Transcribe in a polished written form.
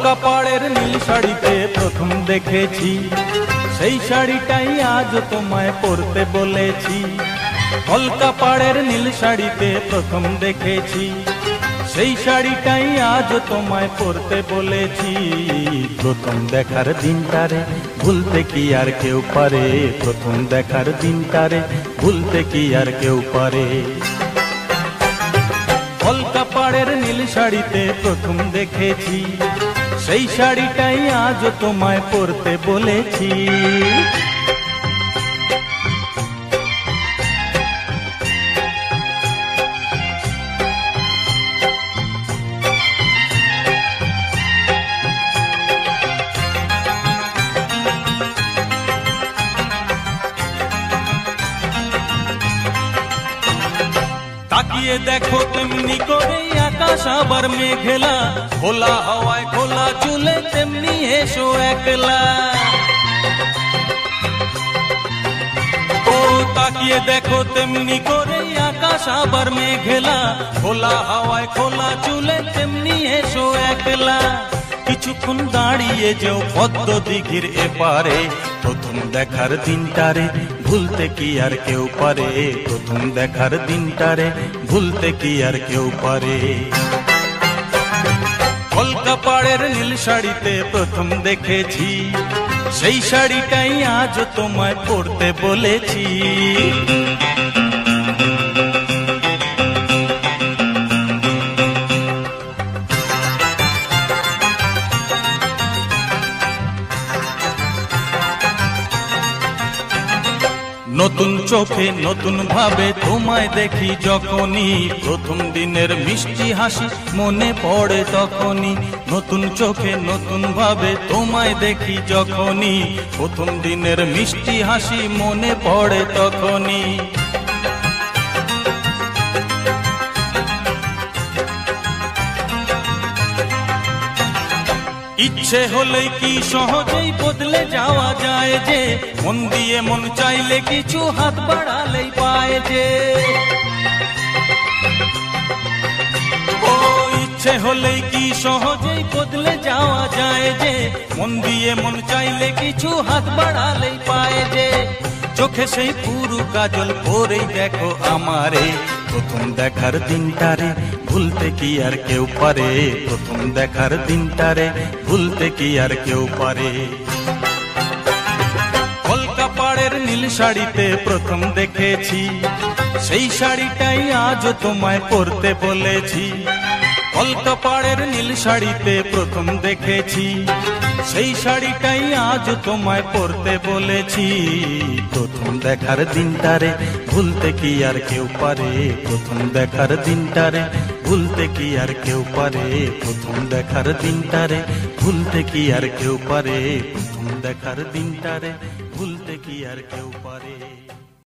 কলকাপাড়ের নীল শাড়িতে প্রথম দেখেছি, সেই শাড়িটাই আজ তোমায় পরতে বলেছি। কলকাপাড়ের নীল শাড়িতে প্রথম দেখেছি, সেই শাড়িটাই আজ তোমায় পরতে বলেছি। প্রথম দেখার দিনটারে ভুলতে কি আর কেউ পারে, প্রথম দেখার দিনটারে ভুলতে কি আর কেউ পারে। কলকাপাড়ের নীল শাড়িতে প্রথম দেখেছি, সেই শাড়িটাই আজ তোমায় পরতে বলেছি। তাকিয়ে দেখো তেমনি করে আকাশ আবার মেঘলা, খোলা হাওয়ায় খোলা চুলে তেমনি এসো একলা। ও তাকিয়ে দেখো তেমনি করে আকাশ আবার মেঘলা, খোলা হাওয়ায় খোলা চুলে তেমনি এসো একলা। কিছুক্ষণ দাঁড়িয়ে যেও পদ্ম দিঘির এপারে, প্রথম দেখার দিনটারে ভুলতে কি আর কেউ পারে, প্রথম দেখার দিনটারে ভুলতে কি আর কেউ পারে। কলকাপাড়ের নীল শাড়িতে প্রথম দেখেছি, সেই শাড়িটাই আজ তোমায় পরতে বলেছি। নতুন চোখে নতুন ভাবে তোমায় দেখি যখনই, প্রথম দিনের মিষ্টি হাসি মনে পড়ে তখনই। নতুন চোখে নতুন ভাবে তোমায় দেখি যখনই, প্রথম দিনের মিষ্টি হাসি মনে পড়ে তখনই। ইচ্ছে হলে কি সহজেই বদলে যাওয়া যায় যে, মন দিয়ে মন চাইলে কিছু হাত বাড়ালেই পায় যে। ও ইচ্ছে হলে কি সহজেই বদলে যাওয়া যায় যে, মন দিয়ে মন চাইলে কিছু হাত বাড়ালেই পায় যে। চোখে সেই পুরু কাজল পরেই দেখো আমারে, প্রথম দেখার দিনটারে ভুলতে কি আর কেউ পারে, প্রথম দেখার দিনটারে ভুলতে কি আর কেউ পারে। কলকাপাড়ের নীল শাড়িতে প্রথম দেখেছি, সেই শাড়িটাই আজ তোমায় পরতে বলেছি। কলকাপাড়ের নীল শাড়িতে প্রথম দেখেছি, সেই শাড়িটাই আজ তোমায় পরতে বলেছি। প্রথম দেখার দিনটারে ভুলতে কি আর কেউ পারে, প্রথম দেখার দিনটারে ভুলতে কি আর কেউ পারে, প্রথম দেখার দিনটারে ভুলতে কি আর কেউ পারে, প্রথম দেখার দিনটারে ভুলতে কি আর কেউ পারে।